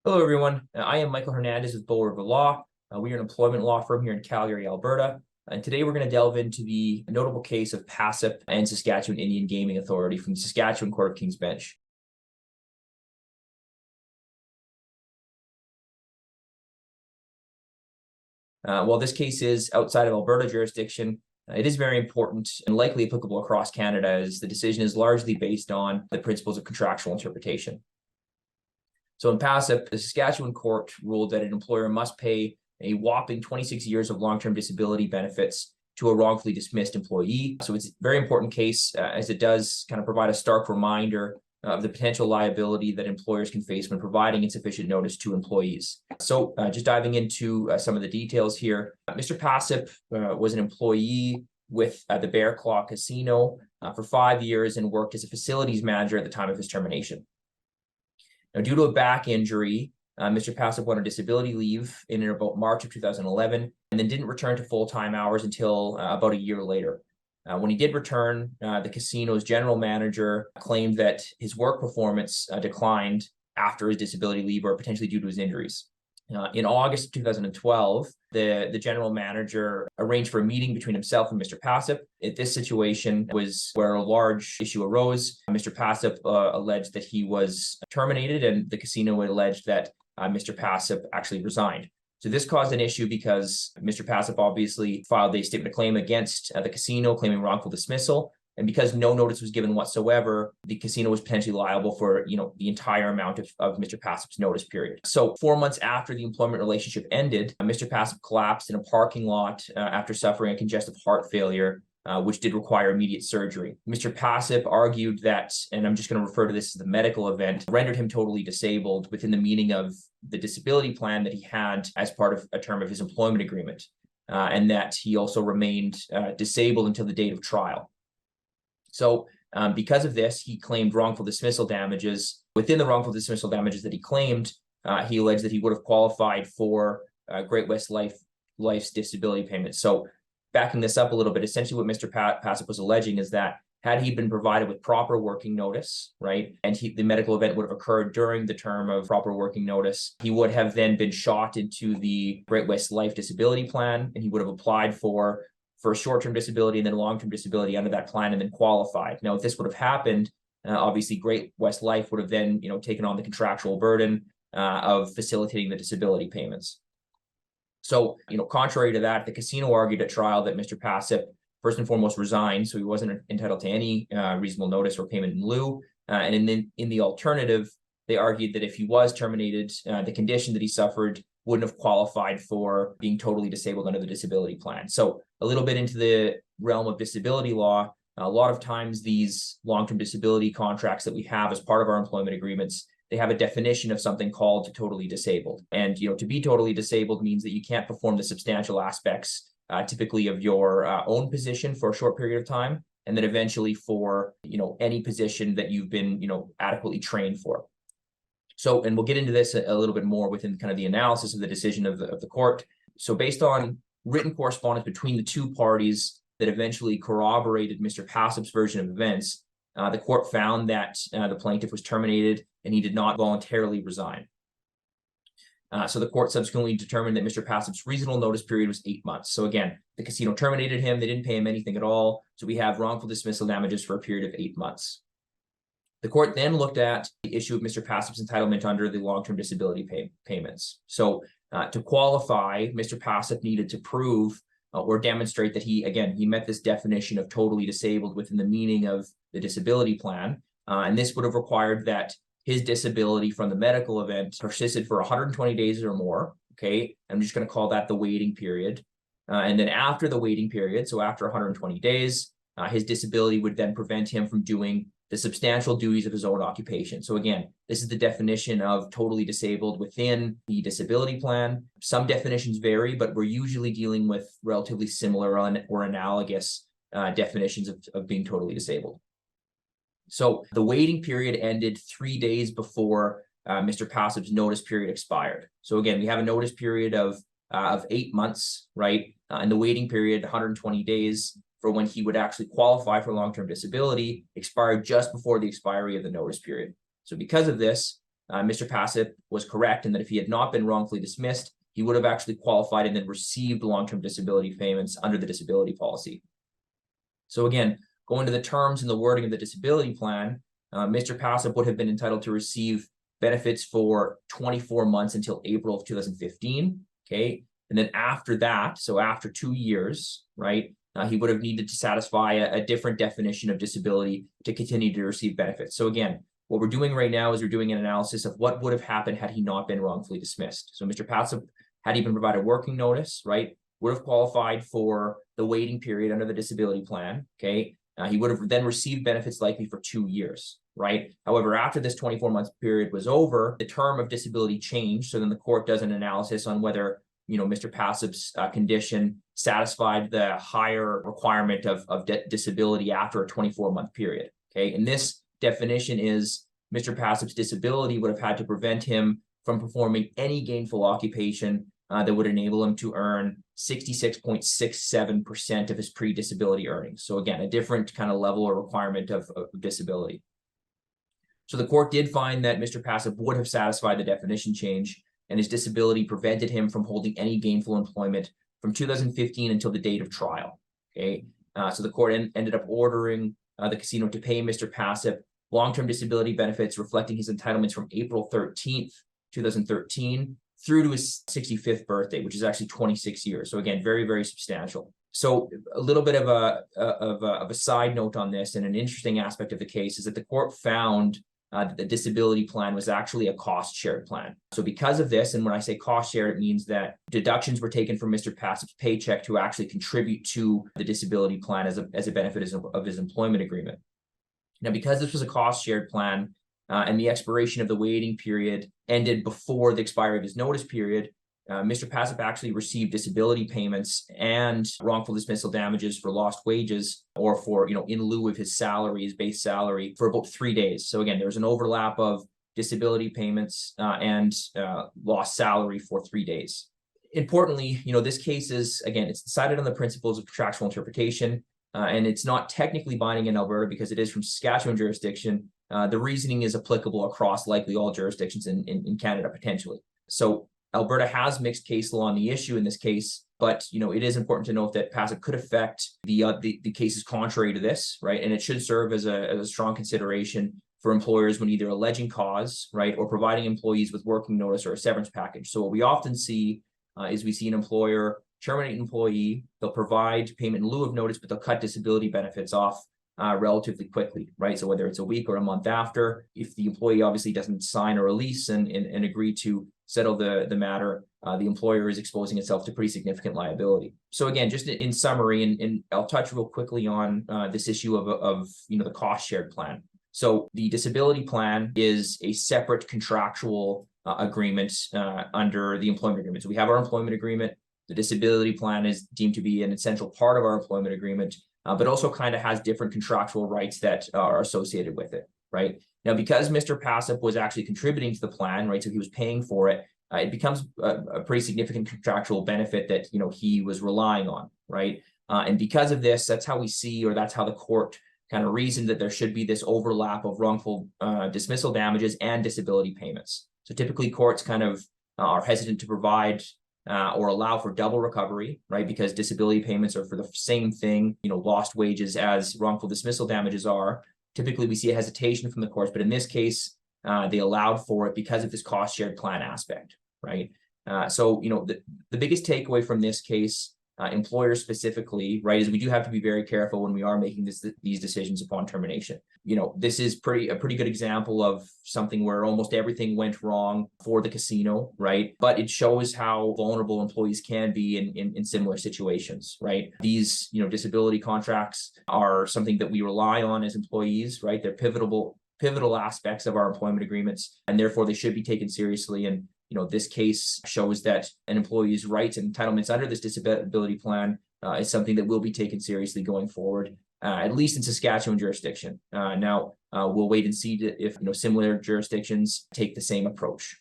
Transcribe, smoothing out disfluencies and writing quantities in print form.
Hello, everyone. I am Michael Hernandez with Bull River Law. We are an employment law firm here in Calgary, Alberta. And today we're going to delve into the notable case of Pasap and Saskatchewan Indian Gaming Authority from the Saskatchewan Court of King's Bench. While this case is outside of Alberta jurisdiction, it is very important and likely applicable across Canada, as the decision is largely based on the principles of contractual interpretation. So in Pasap, the Saskatchewan court ruled that an employer must pay a whopping 26 years of long-term disability benefits to a wrongfully dismissed employee. So it's a very important case as it does kind of provide a stark reminder of the potential liability that employers can face when providing insufficient notice to employees. So just diving into some of the details here, Mr. Pasap was an employee with the Bear Claw Casino for 5 years and worked as a facilities manager at the time of his termination. Now, due to a back injury, Mr. Pasap went on disability leave in about March of 2011 and then didn't return to full-time hours until about a year later. When he did return, the casino's general manager claimed that his work performance declined after his disability leave, or potentially due to his injuries. In August of 2012, the general manager arranged for a meeting between himself and Mr. Pasap. This situation was where a large issue arose. Mr. Pasap alleged that he was terminated, and the casino alleged that Mr. Pasap actually resigned. So this caused an issue because Mr. Pasap obviously filed a statement of claim against the casino, claiming wrongful dismissal. And because no notice was given whatsoever, the casino was potentially liable for, the entire amount of Mr. Pasap's notice period. So 4 months after the employment relationship ended, Mr. Pasap collapsed in a parking lot after suffering a congestive heart failure, which did require immediate surgery. Mr. Pasap argued that, and I'm just going to refer to this as the medical event, rendered him totally disabled within the meaning of the disability plan that he had as part of a term of his employment agreement, and that he also remained disabled until the date of trial. So because of this, he claimed wrongful dismissal damages. Within the wrongful dismissal damages that he claimed, he alleged that he would have qualified for Great West Life's disability payments. So backing this up a little bit, essentially what Mr. Pasap was alleging is that had he been provided with proper working notice, right, and the medical event would have occurred during the term of proper working notice, he would have then been shot into the Great West Life disability plan, and he would have applied for short-term disability and then long-term disability under that plan and then qualified. Now, if this would have happened, obviously Great West Life would have then, taken on the contractual burden of facilitating the disability payments. So, contrary to that, the casino argued at trial that Mr. Pasap first and foremost resigned, so he wasn't entitled to any reasonable notice or payment in lieu. And in the alternative, they argued that if he was terminated, the condition that he suffered wouldn't have qualified for being totally disabled under the disability plan. So a little bit into the realm of disability law, a lot of times these long-term disability contracts that we have as part of our employment agreements, they have a definition of something called totally disabled. And, to be totally disabled means that you can't perform the substantial aspects, typically of your own position for a short period of time, and then eventually for, any position that you've been, adequately trained for. So, and we'll get into this a little bit more within kind of the analysis of the decision of the court. So based on written correspondence between the two parties that eventually corroborated Mr. Pasap's version of events, the court found that the plaintiff was terminated and he did not voluntarily resign. So the court subsequently determined that Mr. Pasap's reasonable notice period was 8 months. So again, the casino terminated him. They didn't pay him anything at all. So we have wrongful dismissal damages for a period of 8 months. The court then looked at the issue of Mr. Pasap's entitlement under the long-term disability payments. So to qualify, Mr. Pasap needed to prove or demonstrate that he met this definition of totally disabled within the meaning of the disability plan. And this would have required that his disability from the medical event persisted for 120 days or more. Okay, I'm just going to call that the waiting period. And then after the waiting period, so after 120 days, his disability would then prevent him from doing the substantial duties of his own occupation. So again, this is the definition of totally disabled within the disability plan. Some definitions vary, but we're usually dealing with relatively similar or analogous definitions of being totally disabled. So the waiting period ended 3 days before Mr. Pasap's notice period expired. So again, we have a notice period of 8 months, right? And the waiting period, 120 days, for when he would actually qualify for long-term disability, expired just before the expiry of the notice period. So because of this, Mr. Pasap was correct in that if he had not been wrongfully dismissed, he would have actually qualified and then received long-term disability payments under the disability policy. So again, going to the terms and the wording of the disability plan, Mr. Pasap would have been entitled to receive benefits for 24 months until April of 2015, okay? And then after that, so after 2 years, right, he would have needed to satisfy a different definition of disability to continue to receive benefits. So again, what we're doing right now is we're doing an analysis of what would have happened had he not been wrongfully dismissed. So Mr. Pasap, had he been provided working notice, right, would have qualified for the waiting period under the disability plan, okay? He would have then received benefits likely for 2 years, right? However, after this 24-month period was over, the term of disability changed. So then the court does an analysis on whether, Mr. Pasap's condition satisfied the higher requirement of disability after a 24-month period, okay? And this definition is Mr. Pasap's disability would have had to prevent him from performing any gainful occupation that would enable him to earn 66.67% of his pre-disability earnings. So again, a different kind of level or requirement of disability. So the court did find that Mr. Pasap would have satisfied the definition change, and his disability prevented him from holding any gainful employment from 2015 until the date of trial. Okay, so the court ended up ordering the casino to pay Mr. Pasap long-term disability benefits reflecting his entitlements from April 13th, 2013 through to his 65th birthday, which is actually 26 years. So again, very, very substantial. So a little bit of a side note on this, and an interesting aspect of the case is that the court found that the disability plan was actually a cost shared plan. So because of this, and when I say cost shared, it means that deductions were taken from Mr. Pasap's paycheck to actually contribute to the disability plan as a benefit of his employment agreement. Now, because this was a cost shared plan, and the expiration of the waiting period ended before the expiry of his notice period, Mr. Pasap actually received disability payments and wrongful dismissal damages for lost wages, or for, in lieu of his salary, his base salary, for about 3 days. So again, there was an overlap of disability payments and lost salary for 3 days. Importantly, this case is, again, it's decided on the principles of contractual interpretation, and it's not technically binding in Alberta because it is from Saskatchewan jurisdiction. The reasoning is applicable across likely all jurisdictions in Canada potentially. So Alberta has mixed case law on the issue in this case, but it is important to note that Pasap could affect the cases contrary to this, right? And it should serve as a strong consideration for employers when either alleging cause, right, or providing employees with working notice or a severance package. So what we often see is we see an employer terminate an employee, they'll provide payment in lieu of notice, but they'll cut disability benefits off relatively quickly, right? So whether it's a week or a month after, if the employee obviously doesn't sign a release and agree to settle the matter, the employer is exposing itself to pretty significant liability. So again, just in summary, and I'll touch real quickly on this issue of the cost shared plan. So the disability plan is a separate contractual agreement under the employment agreement. So we have our employment agreement. The disability plan is deemed to be an essential part of our employment agreement, but also kind of has different contractual rights that are associated with it, right? Now, because Mr. Pasap was actually contributing to the plan, right, so he was paying for it, it becomes a pretty significant contractual benefit that, he was relying on, right? And because of this, that's how we see, or that's how the court kind of reasoned that there should be this overlap of wrongful dismissal damages and disability payments. So typically courts kind of are hesitant to provide or allow for double recovery, right? Because disability payments are for the same thing, lost wages as wrongful dismissal damages are. Typically, we see a hesitation from the courts, but in this case, they allowed for it because of this cost shared plan aspect, right? So, the biggest takeaway from this case, employers specifically, right, is we do have to be very careful when we are making these decisions upon termination. This is a pretty good example of something where almost everything went wrong for the casino, right? But it shows how vulnerable employees can be in similar situations, right? These, disability contracts are something that we rely on as employees, right? They're pivotal aspects of our employment agreements, and therefore they should be taken seriously. And this case shows that an employee's rights and entitlements under this disability plan is something that will be taken seriously going forward, at least in Saskatchewan jurisdiction. Now, we'll wait and see if similar jurisdictions take the same approach.